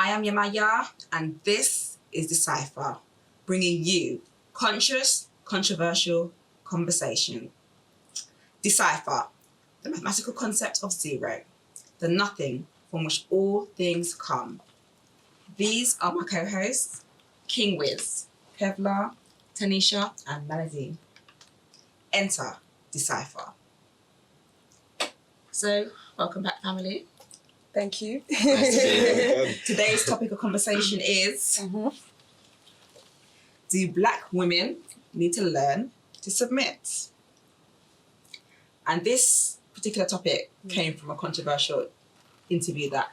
I am Yamaya, and this is Cipher, bringing you conscious, controversial conversation. Decipher, the mathematical concept of zero, the nothing from which all things come. These are my co-hosts, King Wiz, Kevlar, Tanisha, and Melody. Enter Decipher. So, welcome back, family. Thank you. Nice to see you. Today's topic of conversation is, do Black women need to learn to submit? And this particular topic came from a controversial interview that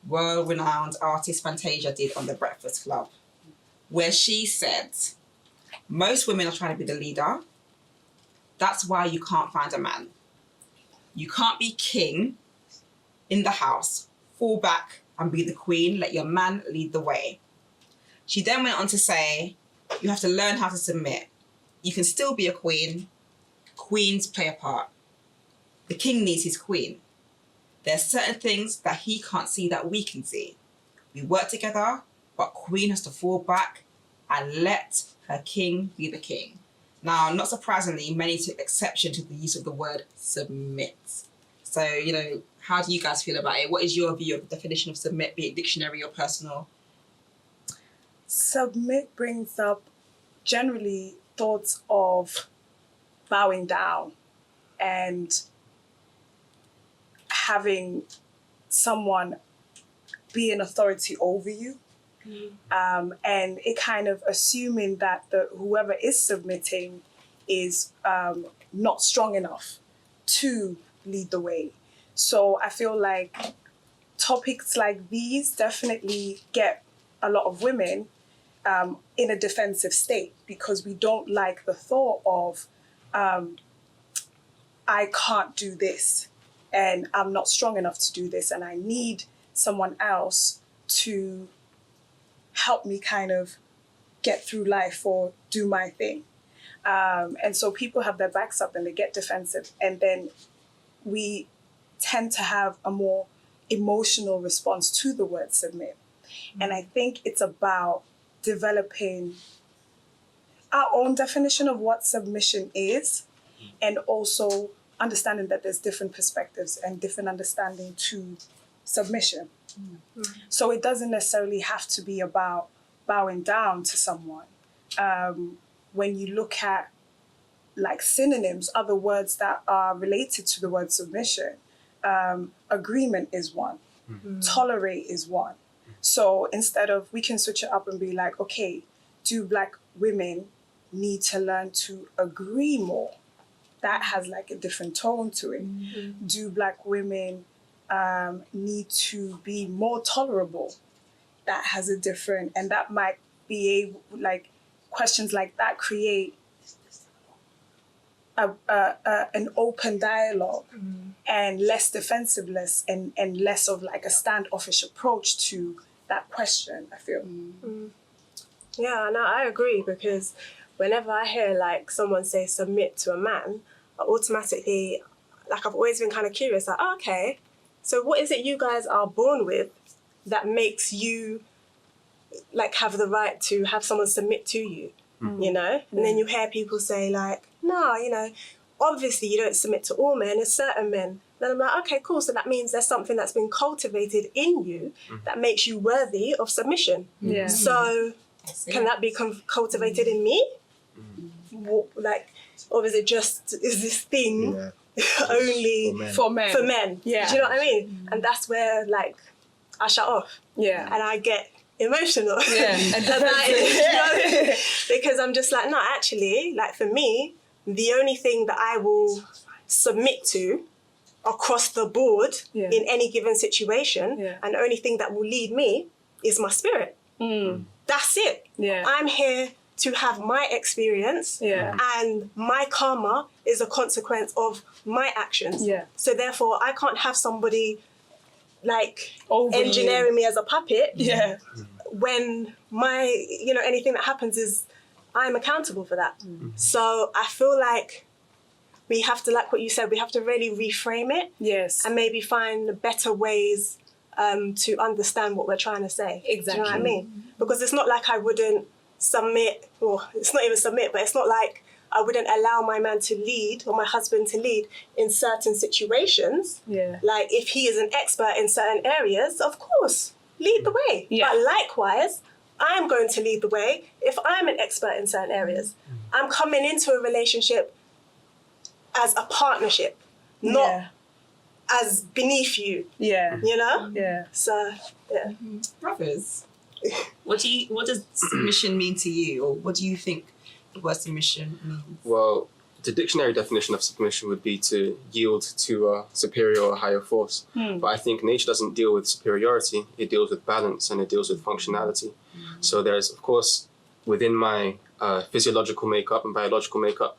world-renowned artist Fantasia did on The Breakfast Club, where she said, most women are trying to be the leader. That's why you can't find a man. You can't be king in the house, fall back and be the queen, let your man lead the way. She then went on to say, you have to learn how to submit. You can still be a queen. Queens play a part. The king needs his queen. There's certain things that he can't see that we can see. We work together, but queen has to fall back and let her king be the king. Now, not surprisingly, many took exception to the use of the word submit. So, how do you guys feel about it? What is your view of the definition of submit, be it dictionary or personal? Submit brings up generally thoughts of bowing down and having someone be an authority over you. And it kind of assuming that whoever is submitting is not strong enough to lead the way. So I feel like topics like these definitely get a lot of women in a defensive state because we don't like the thought of, I can't do this and I'm not strong enough to do this and I need someone else to help me kind of get through life or do my thing. And so people have their backs up and they get defensive. And then we tend to have a more emotional response to the word submit. And I think it's about developing our own definition of what submission is and also understanding that there's different perspectives and different understanding to submission. So it doesn't necessarily have to be about bowing down to someone. When you look at like synonyms, other words that are related to the word submission, agreement is one, tolerate is one. So instead of, we can switch it up and be like, okay, do Black women need to learn to agree more? That has like a different tone to it. Do Black women need to be more tolerable? That has a different, and that might be able, like questions like that create an open dialogue and less defensiveness and less of like a standoffish approach to that question, I feel. Yeah, no, I agree, because whenever I hear like someone say submit to a man, I automatically, like I've always been kind of curious, like, okay, so what is it you guys are born with that makes you like have the right to have someone submit to you, And then you hear people say like, no, obviously you don't submit to all men, it's certain men. Then I'm like, okay, cool. So that means there's something that's been cultivated in you that makes you worthy of submission. Yeah. So can that be cultivated in me? Like, or is it just, is this thing only for men? Yeah. Do you know what I mean? And that's where like I shut off. Yeah. And I get emotional. Yeah. Because I'm just like, no, actually, like for me, the only thing that I will submit to across the board in any given situation, and the only thing that will lead me is my spirit. That's it. Yeah. I'm here to have my experience, and my karma is a consequence of my actions. Yeah. So therefore, I can't have somebody like engineering me as a puppet. Yeah. When my, anything that happens is I'm accountable for that. So I feel like we have to, like what you said, we have to really reframe it. Yes. And maybe find better ways to understand what we're trying to say. Exactly. Do you know what I mean? Because it's not like I wouldn't submit, or it's not even submit, but it's not like I wouldn't allow my man to lead or my husband to lead in certain situations. Yeah. Like if he is an expert in certain areas, of course, lead the way. Yeah. But likewise, I'm going to lead the way if I'm an expert in certain areas. I'm coming into a relationship as a partnership, not as beneath you. Yeah. You know? Yeah. So, yeah. Brothers, what does submission mean to you, or what do you think the word submission means? Well, the dictionary definition of submission would be to yield to a superior or higher force. But I think nature doesn't deal with superiority, it deals with balance and it deals with functionality. So there's, of course, within my physiological makeup and biological makeup,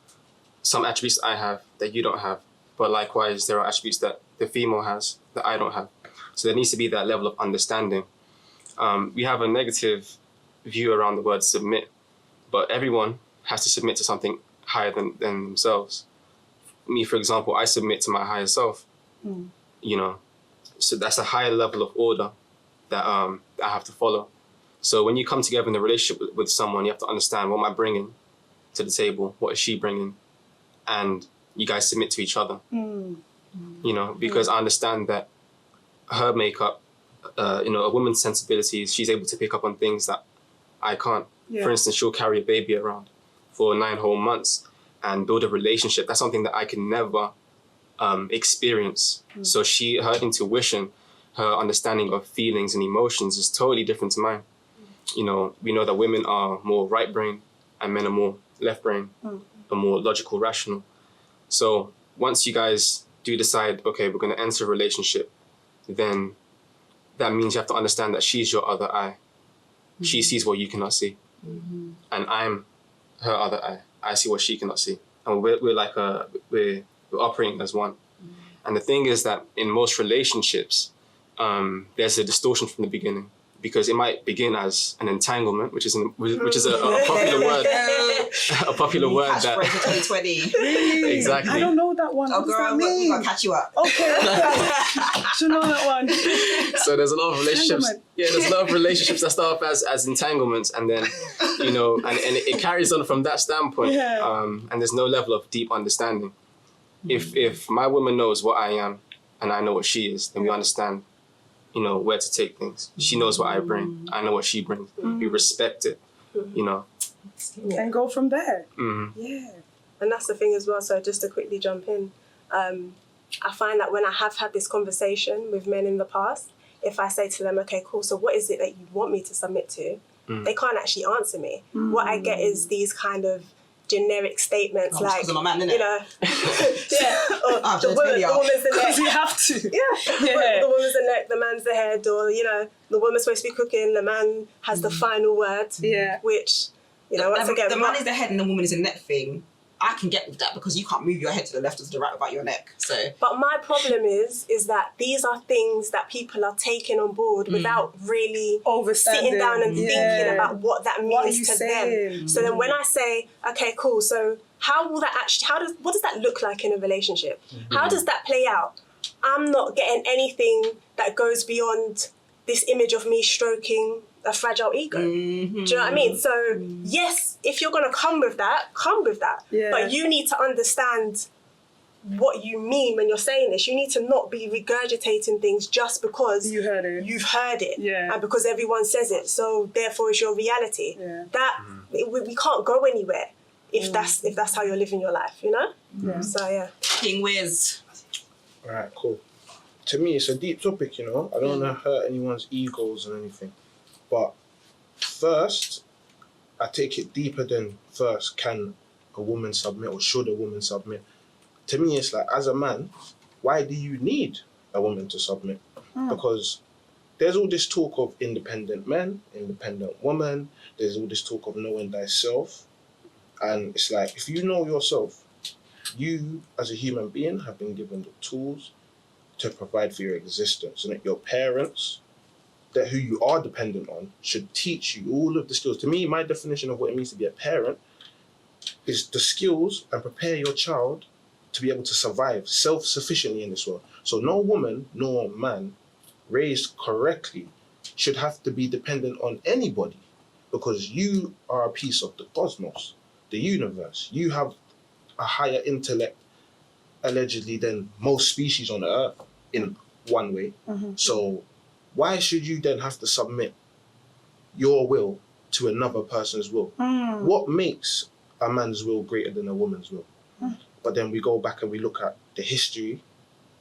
some attributes I have that you don't have. But likewise, there are attributes that the female has that I don't have. So there needs to be that level of understanding. We have a negative view around the word submit, but everyone has to submit to something higher than themselves. Me, for example, I submit to my higher self, you know. So that's a higher level of order that I have to follow. So when you come together in a relationship with someone, you have to understand, what am I bringing to the table? What is she bringing? And you guys submit to each other, you know, because I understand that her makeup, you know, a woman's sensibilities, she's able to pick up on things that I can't. Yeah. For instance, she'll carry a baby around for 9 whole months and build a relationship. That's something that I can never experience. So her intuition, her understanding of feelings and emotions is totally different to mine. You know, we know that women are more right brain and men are more left brain, are more logical, rational. So once you guys do decide, okay, we're going to enter a relationship, then that means you have to understand that she's your other eye. She sees what you cannot see. And I'm her other eye. I see what she cannot see. And we're like we're operating as one. And the thing is that in most relationships, there's a distortion from the beginning, because it might begin as an entanglement, which is a popular word. A popular word Catch that 2020. Really? Exactly. I don't know that one. Oh What does girl, that mean? we gotta catch you up. Okay. Should know that one. So there's a lot of relationships. Entanglement. Yeah, there's a lot of relationships that start off as entanglements, and then, you know, and it carries on from that standpoint. Yeah. And there's no level of deep understanding. If my woman knows what I am and I know what she is, then we understand, you know, where to take things. She knows what I bring. I know what she brings. We respect it, you know. And go from there. Mm-hmm. Yeah. And that's the thing as well. So just to quickly jump in, I find that when I have had this conversation with men in the past, if I say to them, okay, cool, so what is it that you want me to submit to? They can't actually answer me. What I get is these kind of generic statements like, I'm a man, innit? you know, or the genitalia. woman's the neck. Because you have to. Yeah. The woman's the neck, the man's the head, or, you know, the woman's supposed to be cooking, the man has the final word, Yeah. which, you know, once again, the man is the head and the woman is a neck thing. I can get with that because you can't move your head to the left or to the right without your neck. So, but my problem is that these are things that people are taking on board without really sitting down and thinking about what that means to them. So then when I say, okay, cool, so how will that actually, what does that look like in a relationship? How does that play out? I'm not getting anything that goes beyond this image of me stroking a fragile ego. Do you know what I mean? So yes, if you're gonna come with that. Yeah. But you need to understand what you mean when you're saying this. You need to not be regurgitating things just because You heard it. you've heard it, Yeah. and because everyone says it. So therefore, it's your reality. Yeah. That we can't go anywhere if that's how you're living your life. You know. Yeah. So yeah. King Wiz. All right, cool. To me, it's a deep topic, you know. I don't want to hurt anyone's egos and anything. But first, I take it deeper than first, can a woman submit or should a woman submit? To me, it's like, as a man, why do you need a woman to submit? Because there's all this talk of independent men, independent woman, there's all this talk of knowing thyself. And it's like, if you know yourself, you as a human being have been given the tools to provide for your existence, and that your parents, that who you are dependent on, should teach you all of the skills. To me, my definition of what it means to be a parent is the skills and prepare your child to be able to survive self-sufficiently in this world. So no woman, nor man raised correctly, should have to be dependent on anybody, because you are a piece of the cosmos, the universe. You have a higher intellect, allegedly, than most species on Earth in one way. So why should you then have to submit your will to another person's will? What makes a man's will greater than a woman's will? But then we go back and we look at the history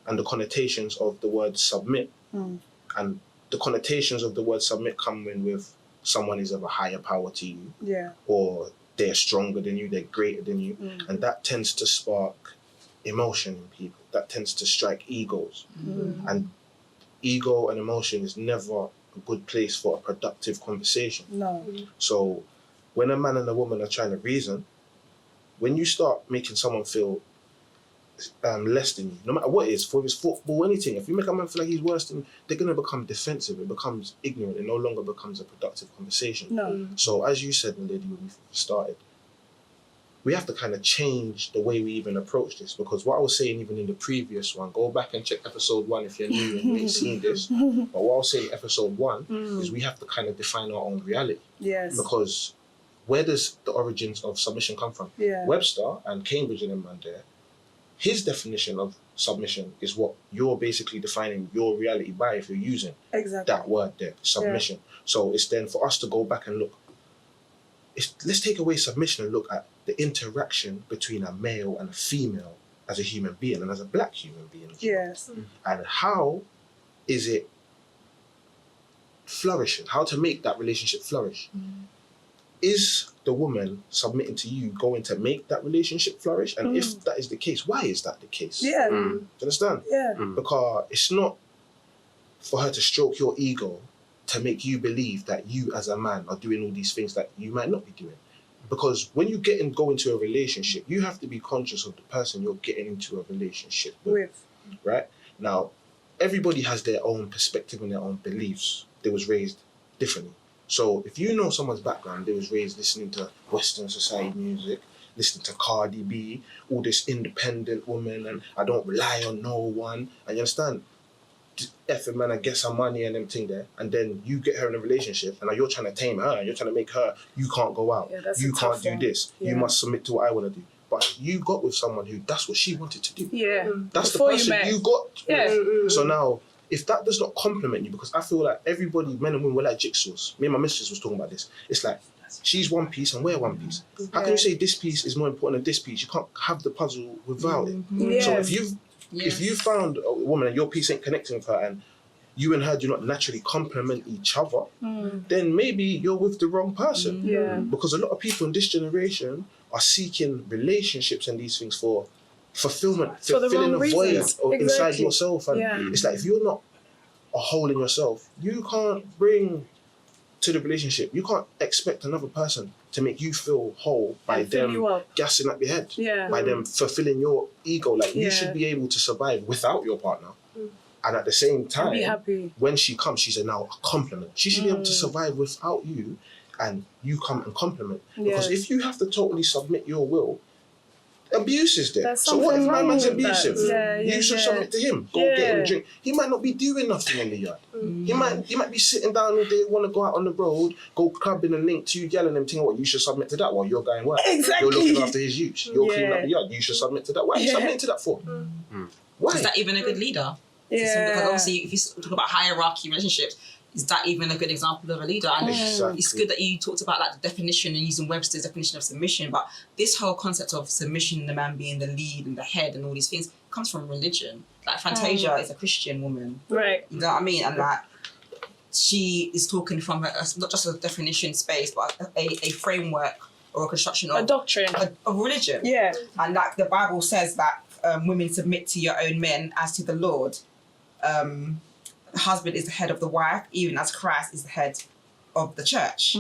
and the connotations of the word submit. And the connotations of the word submit come in with someone is of a higher power to you, or they're stronger than you, they're greater than you. And that tends to spark emotion in people. That tends to strike egos. And ego and emotion is never a good place for a productive conversation. No. So when a man and a woman are trying to reason, when you start making someone feel less than you, no matter what it is, for his football, anything, if you make a man feel like he's worse than, they're going to become defensive. It becomes ignorant. It no longer becomes a productive conversation. No. So as you said, lady, when we started, we have to kind of change the way we even approach this, because what I was saying even in the previous one, go back and check episode 1 if you're new and you ain't seen this, but what I was saying in episode 1 is we have to kind of define our own reality. Yes. Because where does the origins of submission come from? Webster and Cambridge and them man there, his definition of submission is what you're basically defining your reality by if you're using that word there, submission. So it's then for us to go back and look, let's take away submission and look at the interaction between a male and a female as a human being and as a black human being. Yes. And how is it flourishing? How to make that relationship flourish? Is the woman submitting to you going to make that relationship flourish? And if that is the case, why is that the case? Do you understand? Because it's not for her to stroke your ego to make you believe that you as a man are doing all these things that you might not be doing. Because when you go into a relationship, you have to be conscious of the person you're getting into a relationship with. Right? Now, everybody has their own perspective and their own beliefs. They was raised differently. So if you know someone's background, they was raised listening to Western society music, listening to Cardi B, all this independent woman, and I don't rely on no one. And you understand? Effing man, I get some money and them thing there, and then you get her in a relationship, and now you're trying to tame her, and you're trying to make her, you can't go out, you can't do this, you must submit to what I want to do. But you got with someone who, that's what she wanted to do. That's Before the person you got with. So now, if that does not compliment you, because I feel like everybody, men and women, we're like jigsaws. Me and my mistress was talking about this. It's like, she's one piece and we're one piece. How can you say this piece is more important than this piece? You can't have the puzzle without it. So if you found a woman and your piece ain't connecting with her and you and her do not naturally complement each other, then maybe you're with the wrong person. Because a lot of people in this generation are seeking relationships and these things for fulfillment, filling a void inside yourself. And it's like, if you're not a hole in yourself, you can't bring to the relationship, you can't expect another person to make you feel whole by them gassing up your head, by them fulfilling your ego. Like, you should be able to survive without your partner. And at the same time, be happy. When she comes, she's now a compliment. She should be able to survive without you, and you come and compliment. Because if you have to totally submit your will, abuse is there. So what if my man's abusive? You should submit to him. Go get him a drink. He might not be doing nothing in the yard. He might be sitting down all day, want to go out on the road, go clubbing and link to you, yelling and thinking, what, you should submit to that while you're going work. You're looking after his use. You're cleaning up the yard. You should submit to that. Why are you submitting to that for? Why? Is that even a good leader? Because obviously, if you talk about hierarchy relationships, is that even a good example of a leader? And it's good that you talked about like the definition and using Webster's definition of submission, but this whole concept of submission, the man being the lead and the head and all these things, comes from religion. Like Fantasia is a Christian woman. Right. You know what I mean? And like, she is talking from not just a definition space, but a framework or a construction of a doctrine of religion. And like the Bible says that women submit to your own men as to the Lord. The husband is the head of the wife, even as Christ is the head of the church.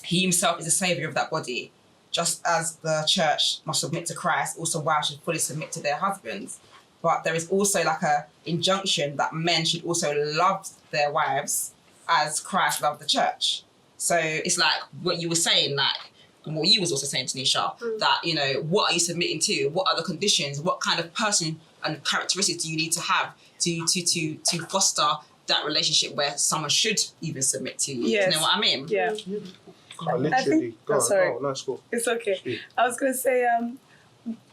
He himself is the saviour of that body. Just as the church must submit to Christ, also wives should fully submit to their husbands. But there is also like a injunction that men should also love their wives as Christ loved the church. So it's like what you were saying, like, and what you was also saying, Tanisha, that, what are you submitting to? What are the conditions? What kind of person and characteristics do you need to have to foster that relationship where someone should even submit to you. Yes. You know what I mean? Yeah. Literally. sorry. No, it's cool. It's okay. Speak. I was going to say,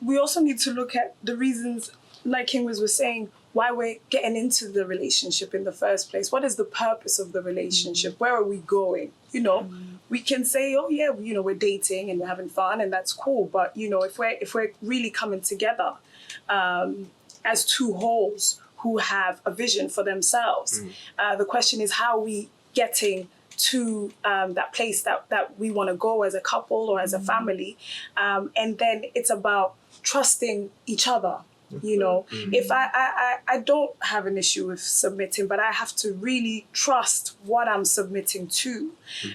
we also need to look at the reasons, like King was saying, why we're getting into the relationship in the first place. What is the purpose of the relationship? Where are we going? You know, we can say, oh yeah, you know, we're dating and we're having fun and that's cool. But you know, if we're really coming together as two wholes who have a vision for themselves, the question is, how are we getting to that place that we want to go as a couple or as a family? And then it's about trusting each other. You know, if I don't have an issue with submitting, but I have to really trust what I'm submitting to.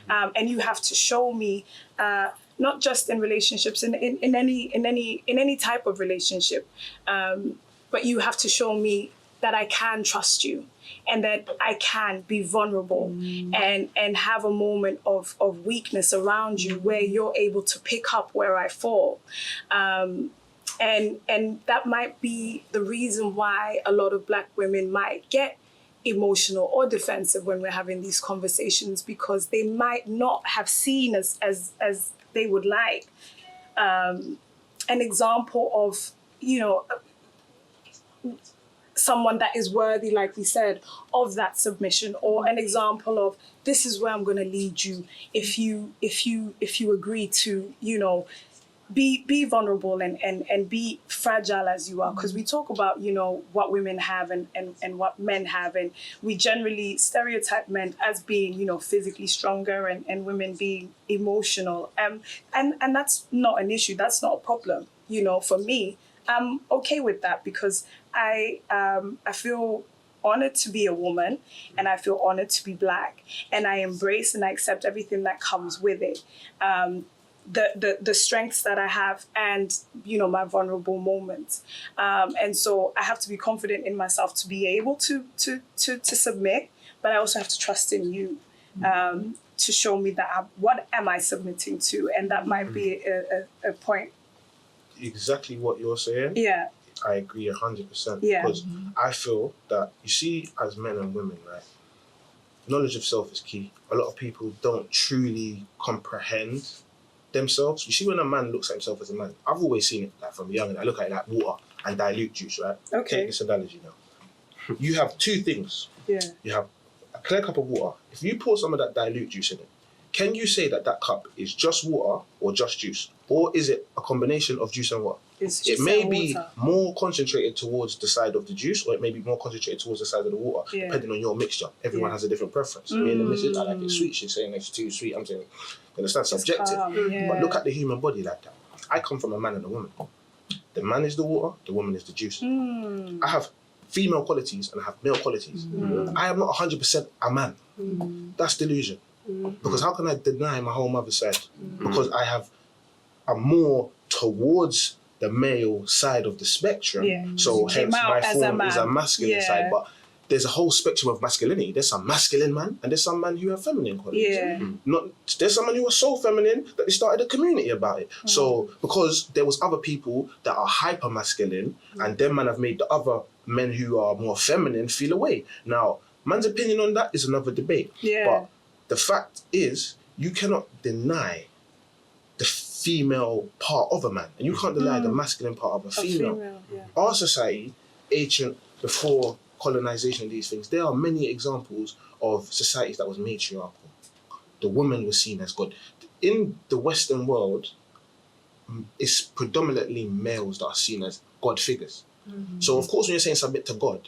And you have to show me, not just in relationships, in any type of relationship, but you have to show me that I can trust you and that I can be vulnerable and have a moment of weakness around you where you're able to pick up where I fall. And that might be the reason why a lot of Black women might get emotional or defensive when we're having these conversations, because they might not have seen as they would like an example of, you know, someone that is worthy, like we said, of that submission, or an example of, this is where I'm going to lead you if you agree to, you know, be vulnerable and be fragile as you are. Because we talk about, you know, what women have and what men have, and we generally stereotype men as being, you know, physically stronger and women being emotional. And that's not an issue. That's not a problem. You know, for me, I'm okay with that, because I feel honored to be a woman, and I feel honored to be Black, and I embrace and I accept everything that comes with it. The strengths that I have, and, you know, my vulnerable moments. And so I have to be confident in myself to be able to submit, but I also have to trust in you to show me that what am I submitting to? And that might be a point. Exactly what you're saying. Yeah. I agree 100%. Yeah. Because I feel that, you see, as men and women, right, knowledge of self is key. A lot of people don't truly comprehend themselves. You see, when a man looks at himself as a man, I've always seen it like from young, and I look at it like water and dilute juice, right? Okay. Take this analogy now. You have two things. Yeah. You have a clear cup of water. If you pour some of that dilute juice in it, can you say that that cup is just water or just juice? Or is it a combination of juice and water? It's It just may water. be more concentrated towards the side of the juice, or it may be more concentrated towards the side of the water, depending on your mixture. Everyone has a different preference. Me and the missus, I like it sweet. She's saying it's too sweet. I'm saying, you understand, subjective. But look at the human body like that. I come from a man and a woman. The man is the water, the woman is the juice. I have female qualities and I have male qualities. I am not 100% a man. That's delusion. Because how can I deny my whole mother's side? Because I'm more towards the male side of the spectrum. So hence my form is a masculine side. But there's a whole spectrum of masculinity. There's some masculine man and there's some men who have feminine qualities. There's some men who are so feminine that they started a community about it. So because there was other people that are hyper masculine, and them man have made the other men who are more feminine feel away. Now, man's opinion on that is another debate. But the fact is, you cannot deny the female part of a man, and you can't deny the masculine part of a female. Our society, ancient, before colonization and these things, there are many examples of societies that was matriarchal. The woman was seen as God. In the Western world, it's predominantly males that are seen as God figures. So of course, when you're saying submit to God,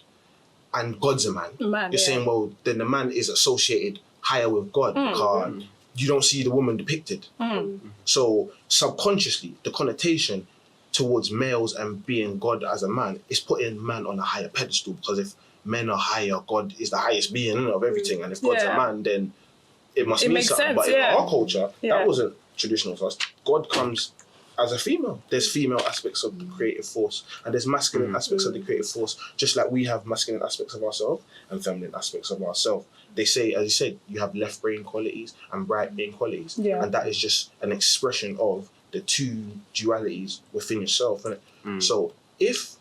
and God's a man, you're saying, well, then the man is associated higher with God, because you don't see the woman depicted. So subconsciously, the connotation towards males and being God as a man is putting man on a higher pedestal, because if men are higher, God is the highest being of everything, and if God's a man, then it must mean something. Sense, but in our culture, that wasn't traditional for us. God comes as a female. There's female aspects of the creative force, and there's masculine aspects of the creative force, just like we have masculine aspects of ourselves and feminine aspects of ourselves. They say, as you said, you have left brain qualities and right brain qualities, and that is just an expression of the two dualities within yourself. So if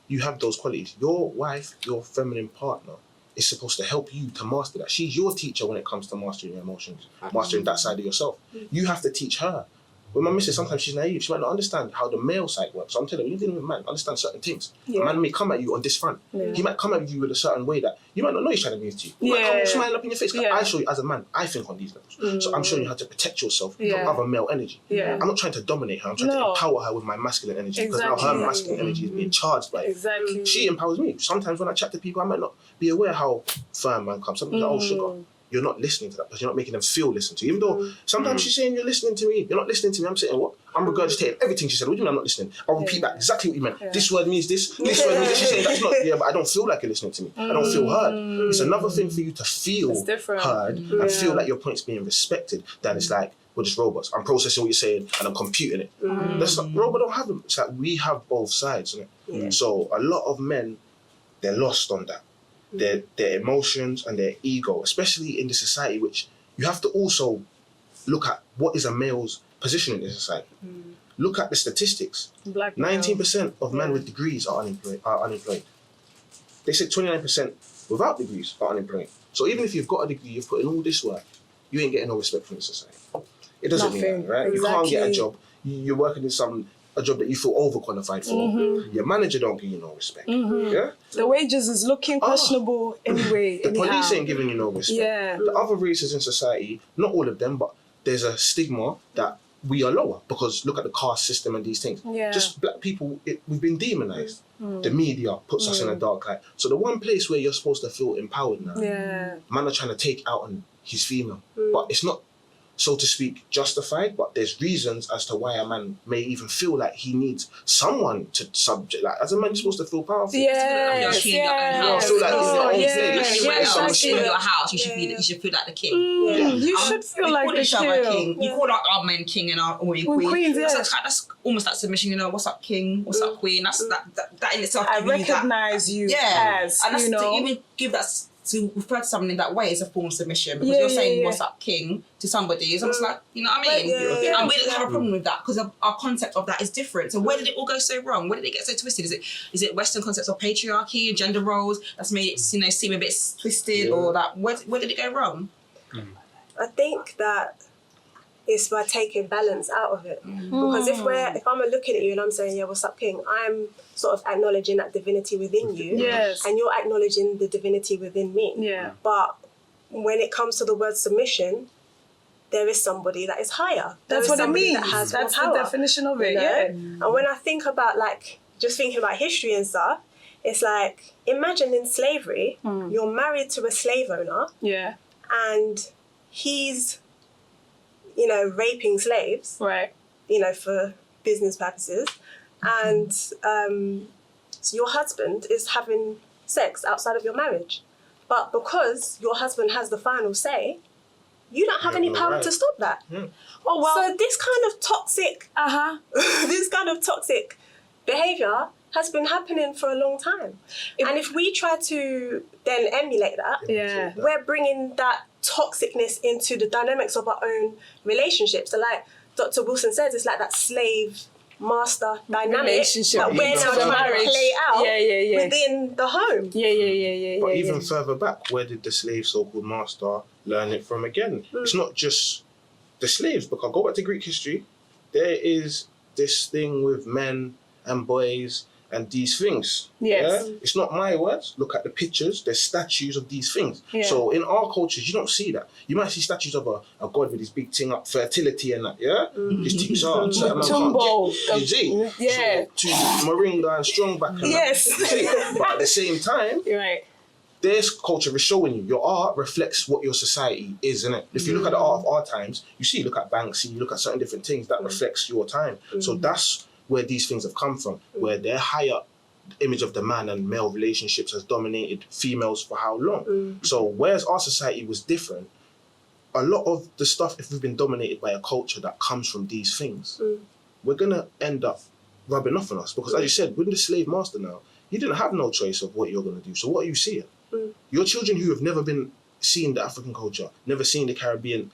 you have those qualities. Your wife, your feminine partner, is supposed to help you to master that. She's your teacher when it comes to mastering your emotions, mastering that side of yourself. You have to teach her. With my missus, sometimes she's naive. She might not understand how the male side works. So I'm telling you, you're dealing with a man, understand certain things. A man may come at you on this front. He might come at you with a certain way that you might not know he's trying to move to you. He might come smile up in your face. I show you as a man, I think on these levels. So I'm showing you how to protect yourself from other male energy. I'm not trying to dominate her. I'm trying to empower her with my masculine energy. Because now her masculine energy is being charged by it. She empowers me. Sometimes when I chat to people, I might not be aware how firm man comes. Sometimes like, oh, sugar. You're not listening to that because you're not making them feel listened to. Even though sometimes she's saying you're listening to me, you're not listening to me. I'm saying what? I'm regurgitating everything she said. What do you mean I'm not listening? I'll repeat back exactly what you meant. This word means this. This word means this. She's saying that's not. Yeah, but I don't feel like you're listening to me. I don't feel heard. It's another thing for you to feel heard and feel like your point's being respected. Than it's like we're just robots. I'm processing what you're saying and I'm computing it. That's not, robot don't have them. It's like we have both sides, isn't it? So a lot of men, they're lost on that. Their emotions and their ego, especially in the society, which you have to also look at what is a male's position in the society. Look at the statistics. 19% of men with degrees are unemployed. They said 29% without degrees are unemployed. So even if you've got a degree, you've put in all this work, you ain't getting no respect from the society. It doesn't mean that, right? You can't get a job. You're working in a job that you feel overqualified for. Your manager don't give you no respect. Yeah? The wages is looking questionable anyway. The police ain't giving you no respect. The other races in society, not all of them, but there's a stigma that we are lower because look at the caste system and these things. Just black people, we've been demonized. The media puts us in a dark light. So the one place where you're supposed to feel empowered now, man are trying to take out on his female. But it's not, so to speak, justified, but there's reasons as to why a man may even feel like he needs someone to subject. Like, as a man, you're supposed to feel powerful. You're in your own house. Feel like it's your own thing. In your house, you should feel like the king. You should feel like the king. You call our men king and our women queen. That's almost like submission. You know, what's up, king? What's up, queen? That's that in itself. I recognize you as, and that's you know, to even give that. To refer to someone in that way is a form of submission because you're saying what's up king to somebody. It's almost like, you know what I mean? And we don't have a problem with that because our concept of that is different. So where did it all go so wrong? Where did it get so twisted? Is it Western concepts of patriarchy and gender roles that's made it, you know, seem a bit twisted or that? Where did it go wrong? I think that it's by taking balance out of it. Because if I'm looking at you and I'm saying, yeah, what's up, king? I'm sort of acknowledging that divinity within you. And you're acknowledging the divinity within me. But when it comes to the word submission, there is somebody that is higher. That's what it means. That's the definition of it, And when I think about, like, just thinking about history and stuff, it's like, imagine in slavery, you're married to a slave owner. And he's, you know, raping slaves, you know, for business purposes. And so your husband is having sex outside of your marriage. But because your husband has the final say, you don't have any power to stop that. Oh, well. So this kind of toxic, this kind of toxic behaviour has been happening for a long time. And if we try to then emulate that, we're bringing that toxicness into the dynamics of our own relationships. So like Dr. Wilson says, it's like that slave-master dynamic relationship that we're now trying to play out within the home. But even further back, where did the slave so-called master learn it from again? It's not just the slaves, because go back to Greek history, there is this thing with men and boys and these things. It's not my words. Look at the pictures. There's statues of these things. So in our cultures, you don't see that. You might see statues of a god with his big thing up, fertility and that, his teeth are certain Tumbo. you see? So, to Moringa and Strongback and that. But at the same time, this culture is showing you. Your art reflects what your society is, innit? If you look at the art of our times, you see, look at Banksy, you look at certain different things that reflects your time. So that's where these things have come from, where their higher image of the man and male relationships has dominated females for how long. So whereas our society was different, a lot of the stuff, if we've been dominated by a culture that comes from these things, we're going to end up rubbing off on us. Because as you said, with the slave master now, you didn't have no choice of what you're going to do. So what are you seeing? Your children who have never been seen the African culture, never seen the Caribbean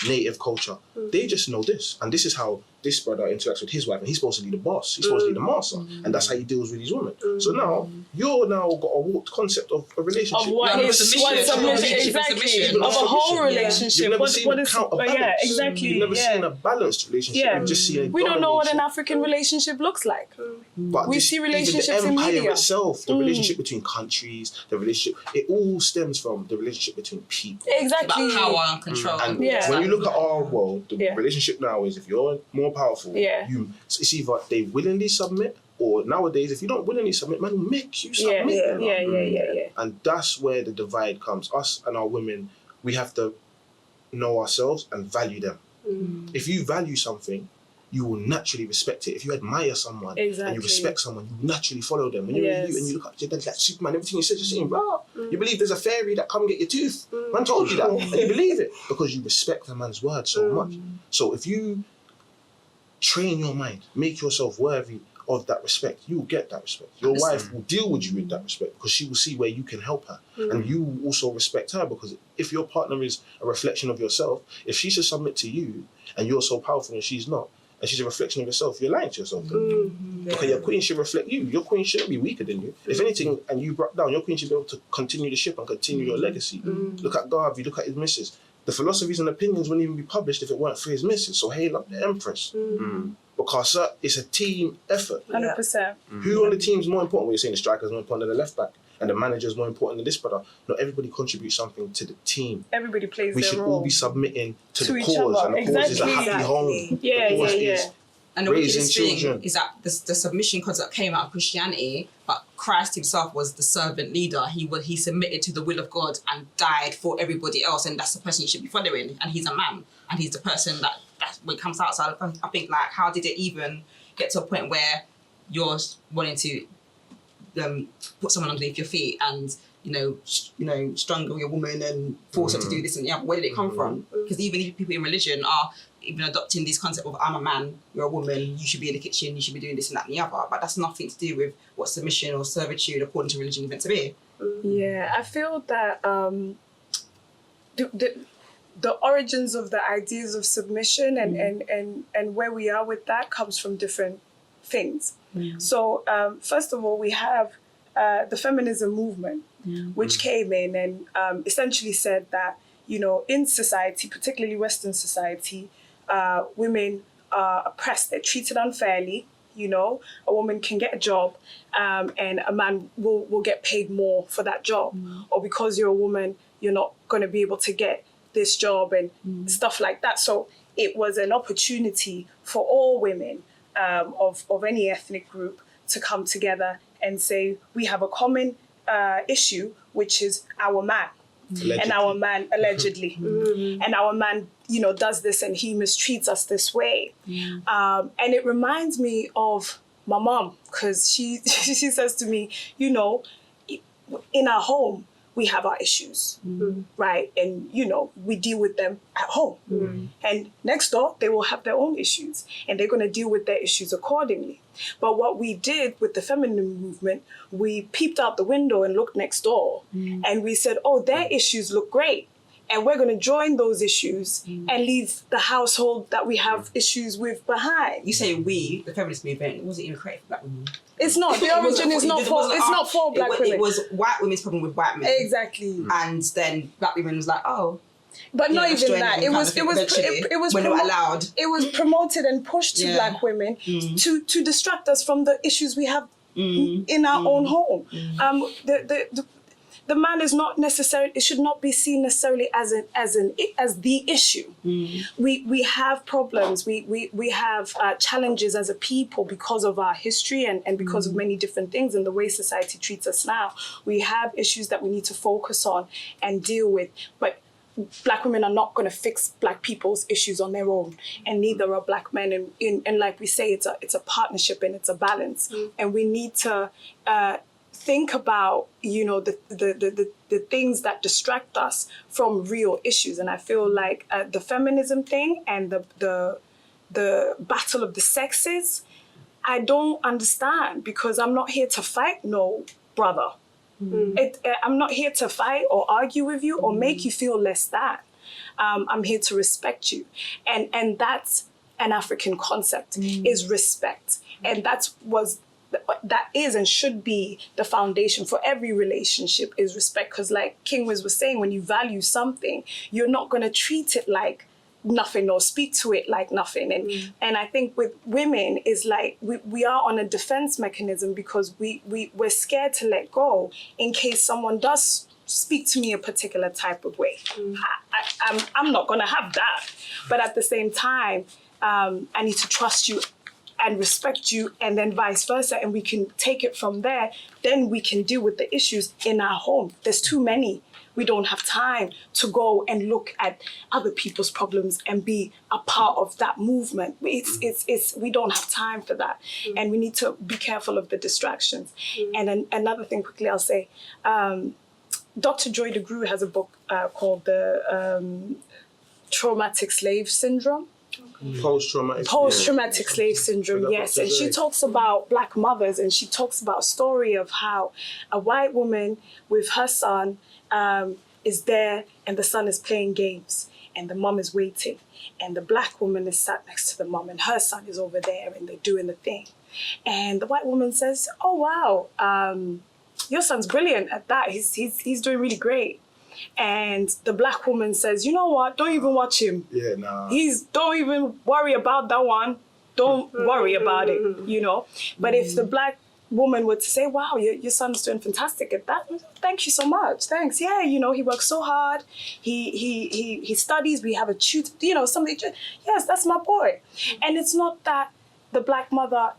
native culture, they just know this. And this is how this brother interacts with his wife, and he's supposed to be the boss. He's supposed to be the master, and that's how he deals with these women. So now you're now got a warped concept of a relationship. Of what is submission, exactly. Of a whole relationship. You've never seen a counterbalance. Yeah, exactly. You've never seen a balanced relationship. Yeah. You've just seen a We don't know what an dominating. African relationship looks like. But We this- see even relationships the in empire media. itself, the relationship between countries, the relationship, it all stems from the relationship between people. Exactly. About power and control. And Yeah. when you look at our world, the Yeah. relationship now is if you're more powerful, Yeah. it's either they willingly submit, or nowadays if you don't willingly submit, man will make you Yeah, submit. yeah, you know? yeah. And that's where the divide comes. Us and our women, we have to know ourselves and value them. If you value something, you will naturally respect it. If you admire someone and Exactly. you respect someone, you naturally follow them. When you Yes. and you look at your dad like Superman, everything you said, you're saying, bro, you believe there's a fairy that come get your tooth. Man told you that, and you believe it because you respect a man's word so much. So if you train your mind, make yourself worthy of that respect, you will get that respect. Your wife will deal with you with that respect because she will see where you can help her. And you will also respect her because if your partner is a reflection of yourself, if she should submit to you and you're so powerful and she's not, and she's a reflection of yourself, you're lying to yourself. Because your queen should reflect you. Your queen shouldn't be weaker than you. If anything, and you broke down, your queen should be able to continue the ship and continue your legacy. Look at Garvey, look at his missus. The philosophies and opinions wouldn't even be published if it weren't for his missus. So hail up the Empress. Because it's a team effort. 100%. Who on the team is more important? When you're saying the striker is more important than the left back, and the manager is more important than this brother. Not everybody contributes something to the team. Everybody plays We their should role. all be submitting to the each cause, other. and the cause is a Exactly. happy home. Yeah, the cause yeah, is yeah. And the raising wickedest thing children. is that the submission concept came out of Christianity, but Christ himself was the servant leader. He submitted to the will of God and died for everybody else, and that's the person you should be following. And he's a man, and he's the person that when it comes outside. I think like, how did it even get to a point where you're wanting to put someone underneath your feet and strangle your woman and force her to do this and yeah? Where did it come from? Because even people in religion are even adopting this concept of I'm a man, you're a woman, you should be in the kitchen, you should be doing this and that and the other. But that's nothing to do with what submission or servitude according to religion is meant to be. Yeah, I feel that the origins of the ideas of submission and where we are with that comes from different things. So first of all, we have the feminism movement, which came in and essentially said that, in society, particularly Western society, women are oppressed, they're treated unfairly. A woman can get a job and a man will get paid more for that job. Or because you're a woman, you're not going to be able to get this job and stuff like that. So it was an opportunity for all women of any ethnic group to come together and say, we have a common issue, which is our man. Allegedly. And our man, allegedly, and our man, does this and he mistreats us this way. And it reminds me of my mom, because she says to me, in our home, we have our issues, right? And, we deal with them at home. And next door, they will have their own issues and they're going to deal with their issues accordingly. But what we did with the feminine movement, we peeped out the window and looked next door and we said, oh, their issues look great. And we're going to join those issues and leave the household that we have issues with behind. You say we, the feminist movement, it wasn't even created for black women. It's not. The origin is not for black women. It was white women's problem with white men. Exactly. And then black women was like, oh. But not let's even join that. them It was when they were allowed. It was promoted and pushed to black women to distract us from the issues we have in our own home. The man is not necessarily. It should not be seen necessarily as the issue. We have problems. We have challenges as a people because of our history and because of many different things and the way society treats us now. We have issues that we need to focus on and deal with, but black women are not going to fix black people's issues on their own, and neither are black men. And like we say, it's a partnership and it's a balance, and we need to think about the things that distract us from real issues. And I feel like the feminism thing and the battle of the sexes, I don't understand, because I'm not here to fight no brother. I'm not here to fight or argue with you or make you feel less than. I'm here to respect you. And that's an African concept, is respect. And that is and should be the foundation for every relationship, is respect. Because like King was saying, when you value something, you're not going to treat it like nothing or speak to it like nothing. And I think with women is like we are on a defense mechanism because we're scared to let go in case someone does speak to me a particular type of way. I'm not going to have that. But at the same time, I need to trust you and respect you, and then vice versa, and we can take it from there. Then we can deal with the issues in our home. There's too many. We don't have time to go and look at other people's problems and be a part of that movement. We don't have time for that. And we need to be careful of the distractions. And then another thing quickly I'll say, Dr. Joy DeGruy has a book called The Traumatic Slave Syndrome. Post-traumatic slave syndrome, yes. And she talks about Black mothers, and she talks about a story of how a white woman with her son is there, and the son is playing games, and the mom is waiting, and the Black woman is sat next to the mom, and her son is over there, and they're doing the thing. And the white woman says, "Oh wow, your son's brilliant at that. He's doing really great." And the Black woman says, "You know what? Don't even watch him. Yeah, nah. Don't even worry about that one. Don't worry about it, you know." But if the Black woman were to say, "Wow, your son's doing fantastic at that. Thank you so much. Thanks. Yeah, you know, he works so hard. He studies. We have a tutor, you know, something. Yes, that's my boy." And it's not that the Black mother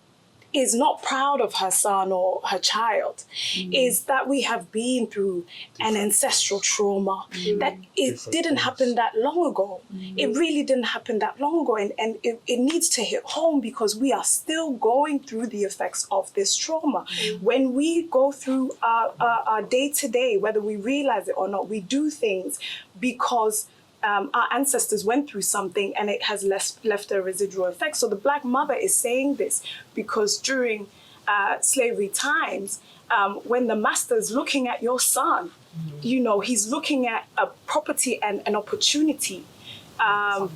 is not proud of her son or her child, is that we have been through an ancestral trauma that it didn't happen that long ago. It really didn't happen that long ago. And it needs to hit home because we are still going through the effects of this trauma. When we go through our day-to-day, whether we realize it or not, we do things because our ancestors went through something and it has left a residual effect. So the Black mother is saying this because during slavery times, when the master is looking at your son, you know, he's looking at a property and an opportunity of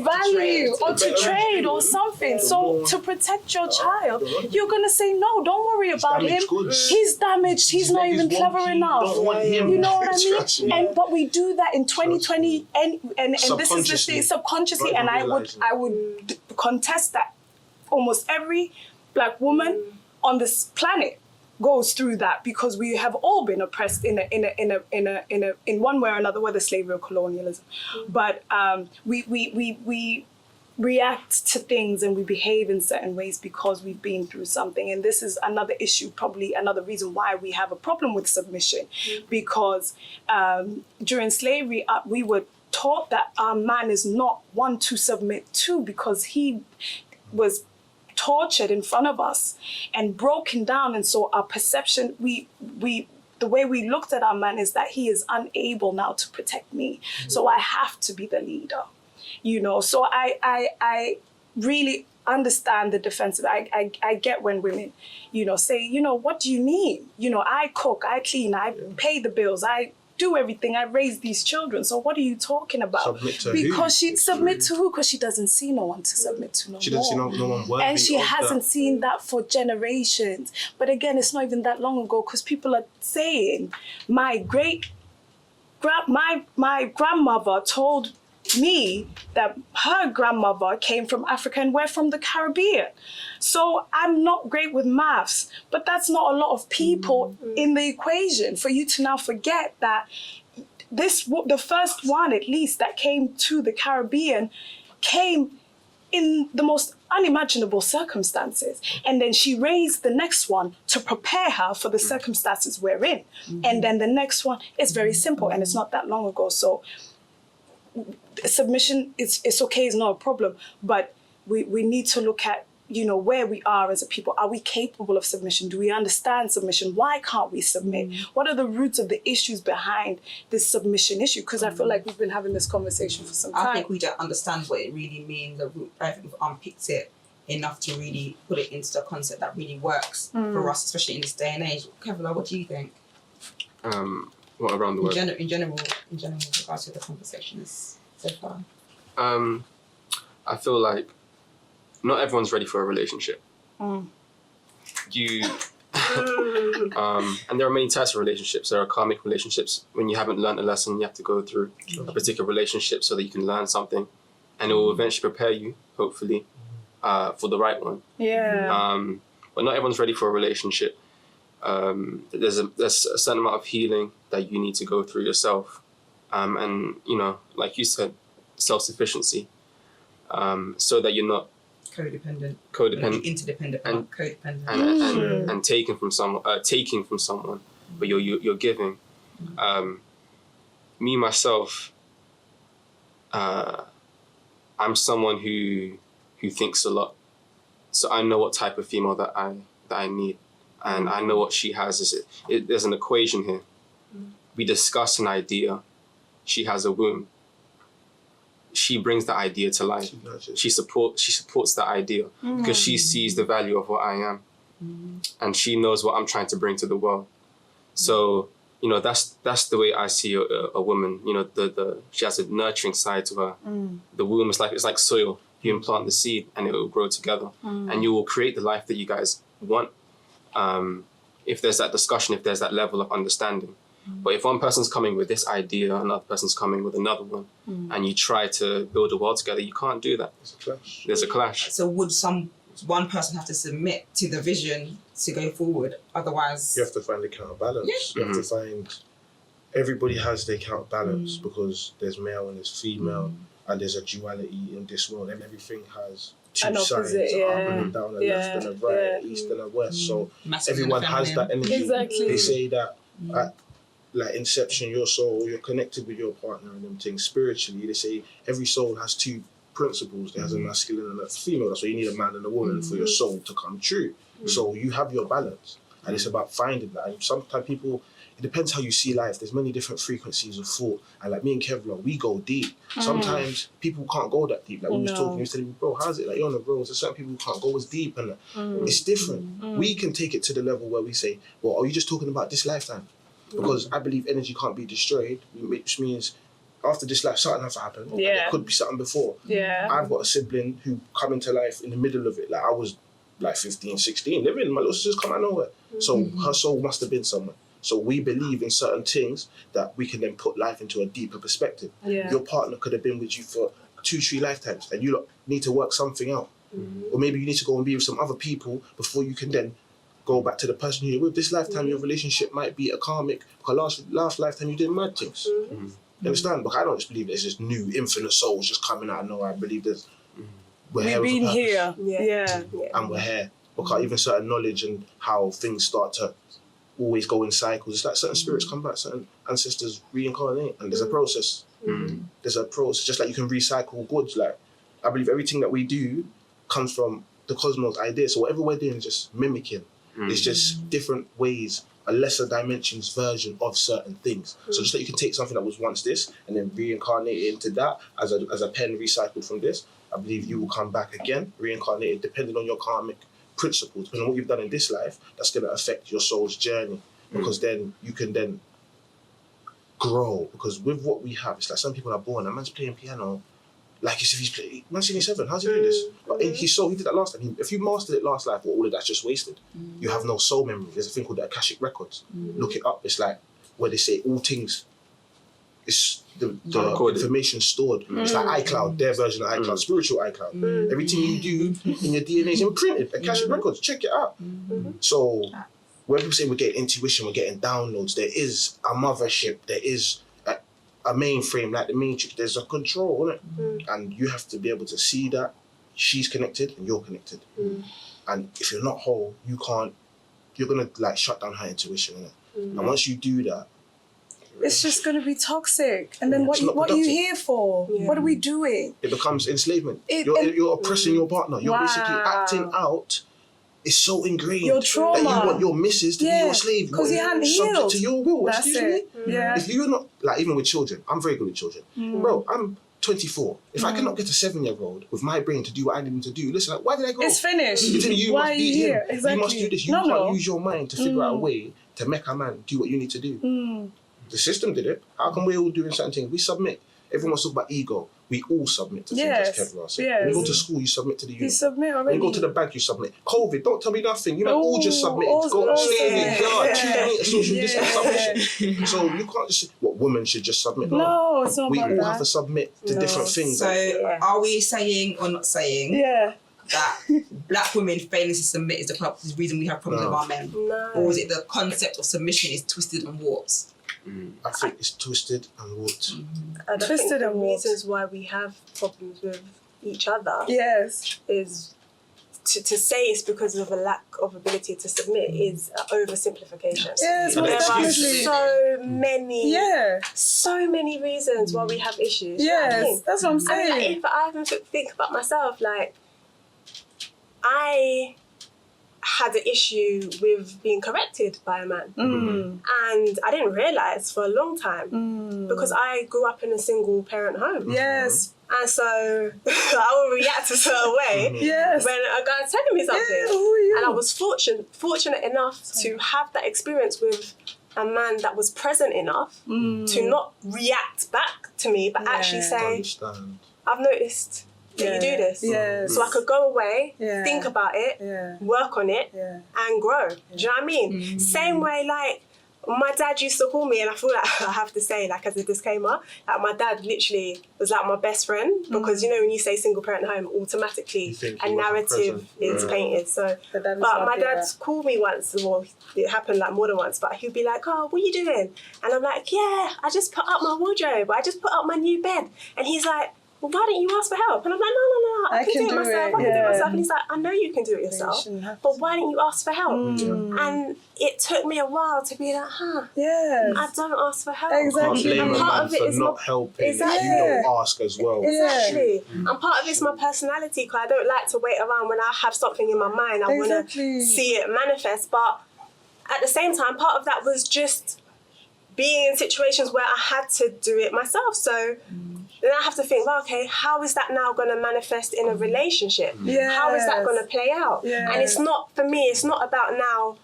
value or to trade or something. So to protect your child, you're going to say, "No, don't worry about him. He's damaged. He's not even clever enough." You know what I mean? But we do that in 2020 and this is the thing, subconsciously. And I would contest that almost every Black woman on this planet goes through that because we have all been oppressed in one way or another, whether slavery or colonialism. But we react to things and we behave in certain ways because we've been through something. And this is another issue, probably another reason why we have a problem with submission, because during slavery we were taught that our man is not one to submit to because he was tortured in front of us and broken down. And so our perception, the way we looked at our man is that he is unable now to protect me. So I have to be the leader, you know? So I really understand the defensive. I get when women, you know, say, you know, "What do you need? You know, I cook, I clean, I pay the bills, I do everything, I raise these children. So what are you talking about?" Submit to because who? she submit to who? Because she doesn't see no one to submit to no She doesn't see no one worthy and she of hasn't that. seen that for generations. But again, it's not even that long ago because people are saying, my grandmother told me that her grandmother came from Africa and we're from the Caribbean. So I'm not great with maths, but that's not a lot of people in the equation for you to now forget that the first one, at least, that came to the Caribbean came in the most unimaginable circumstances. And then she raised the next one to prepare her for the circumstances we're in. And then the next one is very simple and it's not that long ago. So submission, it's okay, it's not a problem, but we need to look at, you know, where we are as a people. Are we capable of submission? Do we understand submission? Why can't we submit? What are the roots of the issues behind this submission issue? Because I feel like we've been having this conversation for some time. I think we don't understand what it really means. I think we've unpicked it enough to really put it into a concept that really works for us, especially in this day and age. Kevlar, what do you think? What around the world? In general, with regards to the conversations so far. I feel like not everyone's ready for a relationship. And there are many types of relationships. There are karmic relationships. When you haven't learned a lesson, you have to go through a particular relationship so that you can learn something, and it will eventually prepare you, hopefully, for the right one. Yeah. But not everyone's ready for a relationship. There's a certain amount of healing that you need to go through yourself, and like you said, self-sufficiency, so that you're not Codependent, interdependent, and codependent, and taking from someone, but you're giving. Me myself, I'm someone who thinks a lot, so I know what type of female that I need, and I know what she has. There's an equation here. We discuss an idea. She has a womb. She brings the idea to life. She supports the idea because she sees the value of what I am, and she knows what I'm trying to bring to the world. So that's the way I see a woman. She has a nurturing side to her. The womb is like soil. You implant the seed, and it will grow together, and you will create the life that you guys want. If there's that discussion, if there's that level of understanding. But if one person's coming with this idea, another person's coming with another one, and you try to build a world together, you can't do that. There's a clash. So would one person have to submit to the vision to go forward? Otherwise, you have to find the counterbalance. You have to find, everybody has their counterbalance because there's male and there's female, and there's a duality in this world, and everything has two sides, up and down, a left and a right, east and a west. So everyone has that energy. Exactly. They say that at like inception, your soul, you're connected with your partner and them things spiritually. They say every soul has two principles. There has a masculine and a female. That's why you need a man and a woman for your soul to come true. So you have your balance, and it's about finding that. And sometimes people, it depends how you see life. There's many different frequencies of thought, and like me and Kevlar, we go deep. Sometimes people can't go that deep. Like we was talking, he was telling me, bro, how's it? Like you're on the road. There's certain people who can't go as deep, and it's different. We can take it to the level where we say, well, are you just talking about this lifetime? Because I believe energy can't be destroyed, which means after this life, something has to happen. Yeah. There could be something before. Yeah. I've got a sibling who come into life in the middle of it. Like I was like 15, 16, living. My little sister's come out of nowhere. So her soul must have been somewhere. So we believe in certain things that we can then put life into a deeper perspective. Yeah. Your partner could have been with you for 2-3 lifetimes, and you need to work something out. Or maybe you need to go and be with some other people before you can then go back to the person you're with. This lifetime, your relationship might be a karmic, because last lifetime you did mad things. You understand? But I don't just believe there's this new infinite souls just coming out of nowhere. I believe there's we've been here, and we're here. Because even certain knowledge and how things start to always go in cycles. It's like certain spirits come back, certain ancestors reincarnate, and there's a process. There's a process, just like you can recycle goods. Like I believe everything that we do comes from the cosmos idea. So whatever we're doing is just mimicking. It's just different ways, a lesser dimensions version of certain things. So just like you can take something that was once this and then reincarnate it into that as a pen recycled from this, I believe you will come back again, reincarnated, depending on your karmic principles, depending on what you've done in this life, that's going to affect your soul's journey. Because then you can then grow. Because with what we have, it's like some people are born, a man's playing piano, like as if he's playing, man's 7, how's he doing this? But he did that last time. If you mastered it last life, well, all of that's just wasted. You have no soul memory. There's a thing called the Akashic Records. Look it up. It's like where they say all things, it's the information stored. It's like iCloud, their version of iCloud, spiritual iCloud. Everything you do in your DNA is imprinted. Akashic Records, check it out. So when people say we're getting intuition, we're getting downloads, there is a mothership, there is a mainframe like the Matrix. There's a control, isn't it? And you have to be able to see that she's connected and you're connected. And if you're not whole, you're gonna like shut down her intuition, innit? And once you do that, it's just gonna be toxic. And then what are you here for? What are we doing? It becomes enslavement. You're oppressing your partner. You're basically acting out. It's so ingrained your trauma that you want your missus to be your slave. Because you hadn't healed. Subject to your will. That's Excuse me? Yeah. If you're not, like even with children, I'm very good with children. Bro, I'm 24. If I cannot get a 7-year-old with my brain to do what I need him to do, listen, like, why did I go? It's finished. You why must are you beat here? him. Exactly. You must do this. You can't use your mind to figure out a way to make a man do what you need to do. The system did it. How come we're all doing certain things? We submit. Everyone wants to talk about ego. We all submit to Yes. things, as Kevlar said. Yes. When you go to school, you submit to the You uniform. submit When already. you go to the bank, you submit. COVID, don't tell me nothing. You know, all just submit. all- Go all stay in your submit. yard. Yeah. 2 meters social Yeah. distance submission. So you can't just say, what, women should just submit. No, it's not We about all that. have to submit to No. different things. So are we saying or not saying Yeah. that black women failing to submit is the reason we have problems No. with our men? No. Or is it the concept of submission is twisted and warped? I think it's twisted and warped. And I Twisted think the and warped. reasons why we have problems with each other Yes. is to say it's because of a lack of ability to submit is an oversimplification. Yes, And There most are excuses. definitely. so many reasons why we have issues. You know what I Yes, mean? that's what I'm I mean, like, saying. if I even think about myself, like, I had an issue with being corrected by a man. And I didn't realise for a long time because I grew up in a single parent home. Yes. And so I will react a certain way Yes. when a guy's telling me something. Yeah, who are you? And I was fortunate enough to have that experience with a man that was present enough to not react back to me, but actually say, Understand. I've noticed that you do this. Yes. So I could go away, Yeah. think about it, Yeah. work on it, Yeah. and grow. Do you know what I mean? Same way, like, my dad used to call me, and I feel like I have to say, like, as a disclaimer, like, my dad literally was like my best friend because, you know, when you say single parent home, automatically You think a he wasn't narrative is present. painted. So, But that is but not my there. dad's called me once, well, it happened like more than once, but he'd be like, oh, what are you doing? And I'm like, yeah, I just put up my wardrobe, I just put up my new bed. And he's like, well, why didn't you ask for help? And I'm like, no, I can do it myself. I can do it myself. And he's like, I know you can do it yourself, shouldn't have but to. why didn't you ask for help? And it took me a while to be like, Yes. I don't ask for help. Can't Exactly. blame And a part man of it for is not my- helping Exactly. if you don't ask as well. Exactly. And part of it's my personality because I don't like to wait around when I have something in my mind. I want Exactly. to see it manifest. But at the same time, part of that was just being in situations where I had to do it myself. So then I have to think, well, okay, how is that now going to manifest in a relationship? Yes. How is that going to play out? Yes. And it's not, for me, it's not about now